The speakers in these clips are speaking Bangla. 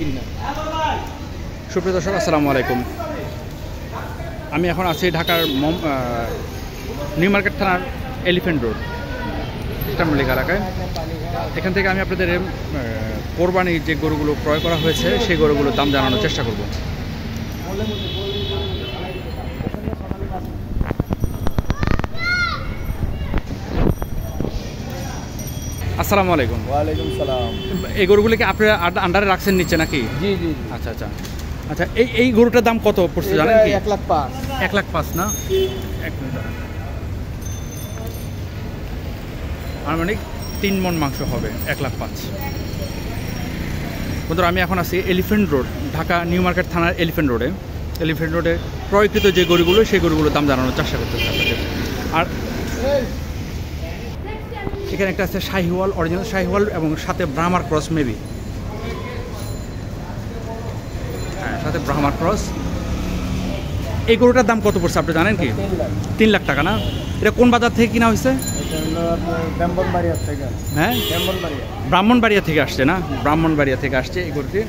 কিনি না। সুপ্রিয় দর্শক, আসসালামু আলাইকুম। আমি এখন আছি ঢাকার নিউ মার্কেট থানার এলিফ্যান্ট রোড ইস্টার্ন মল্লিক এলাকায়। এখান থেকে আমি আপনাদের কোরবানির যে গরুগুলো ক্রয় করা হয়েছে সেই গরুগুলোর দাম জানানোর চেষ্টা করব। আসসালামু আলাইকুম। ওয়ালাইকুম সালাম। এই গরুগুলো কি আপনারা আন্ডারে রাখছেন নিচে নাকি? জি জি। আচ্ছা আচ্ছা আচ্ছা, এই গরুটার দাম কত পড়ছে জানেন কি? 1,05,000। 1,05,000 না? এক মিনিট, আনুমানিক 3 মণ মাংস হবে। 1,05,000। বন্ধুরা, আমি এখন আছি elephant road, Dhaka new market থানার এলিফ্যান্ট রোডে। এলিফ্যান্ট রোডে ক্রয়কৃত যে গরুগুলো সেই গরুগুলোর দাম জানানোর চেষ্টা করতেছে আপনাদের। আর এখানে একটা আছে শাহিওয়াল, অরিজিনাল শাহিওয়াল এবং সাথে ব্রাহ্মার ক্রস মেবি। হ্যাঁ, সাথে ব্রাহ্মার ক্রস। এই গরুটার দাম কত পড়ছে আপনি জানেন কি? 3 লাখ টাকা না? এটা কোন বাজার থেকে কিনা হয়েছে? হ্যাঁ, ব্রাহ্মণবাড়িয়া থেকে আসছে না? ব্রাহ্মণবাড়িয়া থেকে আসছে এই গরুটি।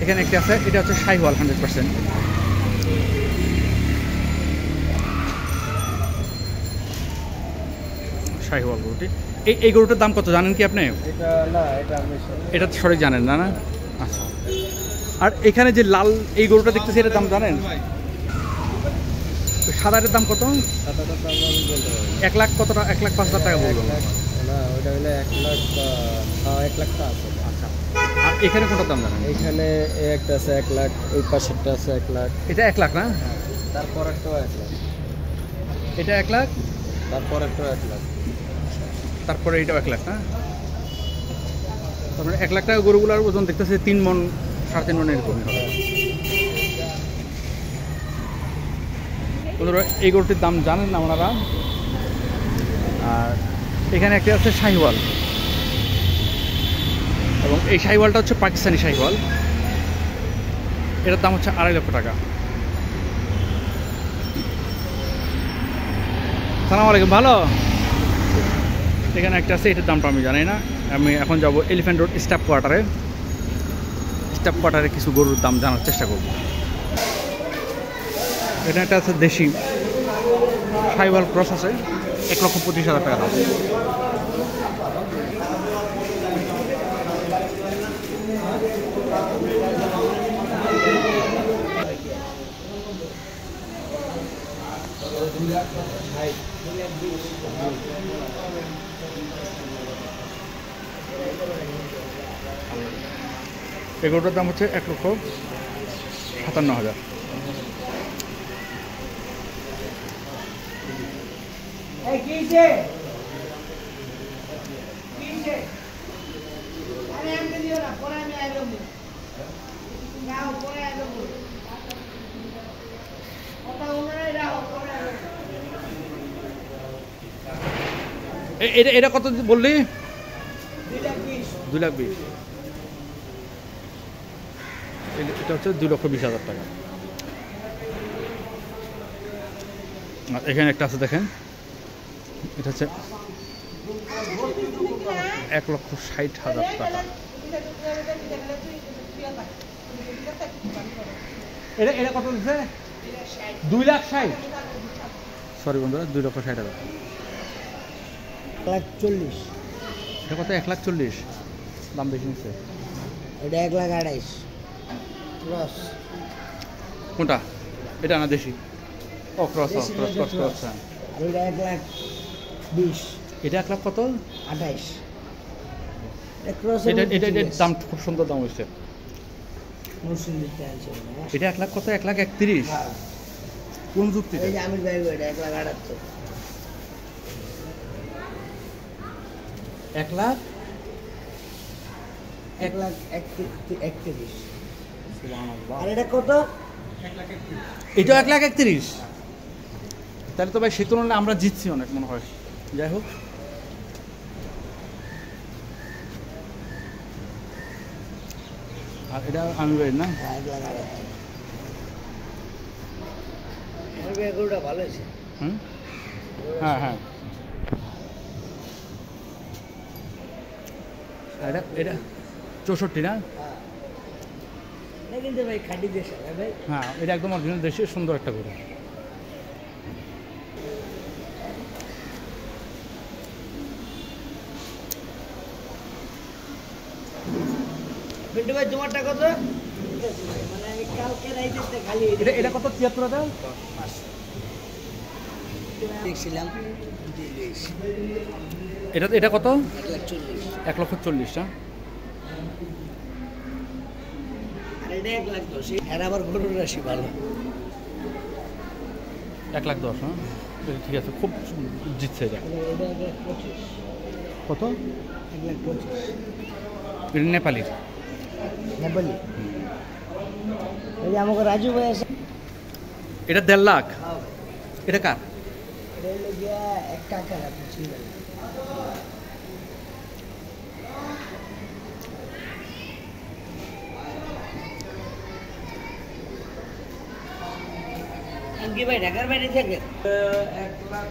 এখানে একটা আছে, এটা হচ্ছে শাহিওয়াল 100%। শাহিওয়াল গরুটি। এই গরুটার দাম কত জানেন কি আপনি? এটা সঠিক জানেন না? না, আচ্ছা। আর এখানে যে লাল এই গরুটা দেখতেছি, এটার দাম জানেন? সাদাটার দাম কত? 1 লাখ কত টাকা? 1,05,000 টাকা বলবো। আচ্ছা, আর এখানে কোনটার দাম জানেন? এখানে একটা আছে 1 লাখ, ওই পাশেরটা আছে 1 লাখ। এটা 1 লাখ না? তারপর একটা 1 লাখ। এটা 1 লাখ, তারপর একটা 1 লাখ। তারপরে এটাও 1 লাখ না? তারপরে 1 লাখ টাকা গরুগুলোর ওজন দেখতেছে 3 মণ, 3.5 মণ এরকমই হবে। বন্ধুরা, এই গরুটির দাম জানেন না ওনারা? আর এখানে একটা আছে শাহিওয়াল, এবং এই শাহিওয়ালটা হচ্ছে পাকিস্তানি শাহিওয়াল। এটার দাম হচ্ছে 2.5 লক্ষ টাকা। সালাম আলাইকুম, ভালো? এখানে একটা আছে, এটার দামটা আমি জানি না। আমি এখন যাব এলিফ্যান্ট রোড স্টাফ কোয়ার্টারে। স্টাফ কোয়ার্টারে কিছু গরুর দাম জানার চেষ্টা করব। এখানে একটা আছে দেশি শাহিওয়াল ক্রস আছে, 1,25,000 টাকা দাম। এগুলোটার দাম হচ্ছে 1,57,000। এটা কত বললি? 2,20,000। এটা হচ্ছে 2,20,000 টাকা। আর এখানে একটা আছে, দেখেন, এটা হচ্ছে 1,60,000 টাকা। এটা কত দিচ্ছে? 2,60,000। সরি বন্ধুরা, 2,60,000। 1,40,000। এটা কত? 1,40,000 দাম বেশি নিচ্ছে। এটা 1,28,000 ক্রস। কোনটা? এটা না দেশি? ও ক্রস, ক্রস ক্রস ক্রস। হ্যাঁ, আর এটা 1,20,000। এটা 1 লাখ কত? 28,000। এটা ক্রস। এটা দাম খুব সুন্দর দাম হয়েছে। এটা 1 লাখ কত? 1,31,000। কোন যুক্তি? এই যে আমির ভাই, এটা 1,78,000। 1 লাখ 1,31,000। আর এটা কত? এটা 1,31,000। তাহলে তো ভাই সে তুলনায় আমরা জিতছি অনেক মনে হয়। যাই হোক, আর এটা আমি ভাই না? গরুটা ভালো হয়েছে। হ্যাঁ হ্যাঁ। এটা এটা 64 না? কিন্তু ভাই খাঁটি দেশ ভাই। হ্যাঁ, এটা একদম অরিজিনাল দেশে সুন্দর একটা গরু। বিন্টু ভাই তোমারটা কত? মানে আমি কালকে রাইতে খালি এটা এটা কত? 73 দাও। দেখছিলাম এটা এটা কত? 1,40,000 1,40,000 না? আর এটা 1,10,000 এর আবার গরুর রাশি ভালো। 1,10,000 হ্যাঁ, ঠিক আছে, খুব জিতছে এটা। এটা 1,25,000 কত? 1,25,000 এটা নেপালি। নেপালি। এই যে আমাকে রাজু ভাই আছে, এটা 1.5 লাখ। এটা কার? এটা হলো গিয়া এক কাকার, আপনি চিনবেন। কি ভাই ঢাকার বাইরে থেকে 1,25,000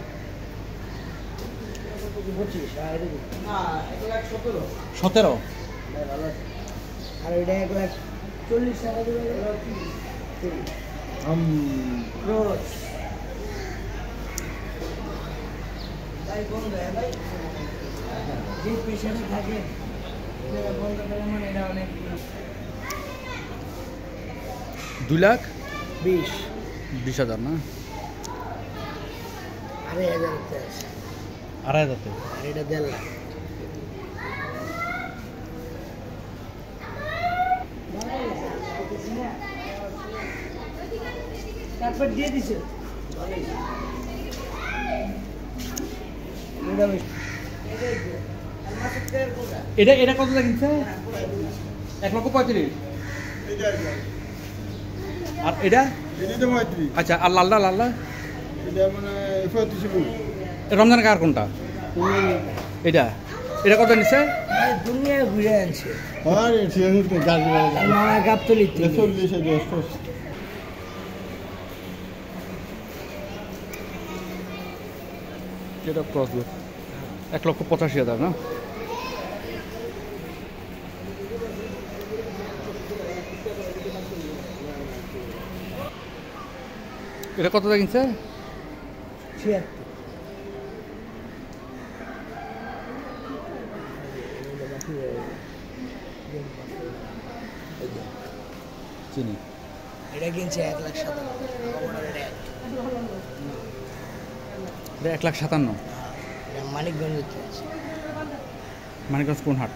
17। আর ওইটা 1,40,000 টাকা দিবে। রোজ ভাই বন্ধ ভাই, যে পেশাটা থাকে এটা বন্ধ করে মানে এটা অনেক 2,20,000 না? 2,500 আছে। 2,500 আর এটা 1,5 লাখ। তারপর দিয়ে দিছে এটা এটা কত কিনছে? 1,35,000। আর এটা? আচ্ছা, আর লালটা লালটা রমজান কার কোনটা? এটা এটা কত নিচ্ছে? দুনিয়া ঘুরে আনছে আর মামা গাবতলি এটা ক্রস 1,85,000 না? এটা কত কিনছে? 76। চিনি। এটা কিনছে 1,57,000। এটা 1,57,000। মানিকগঞ্জ আছে। মানিকগঞ্জ কোন হাট?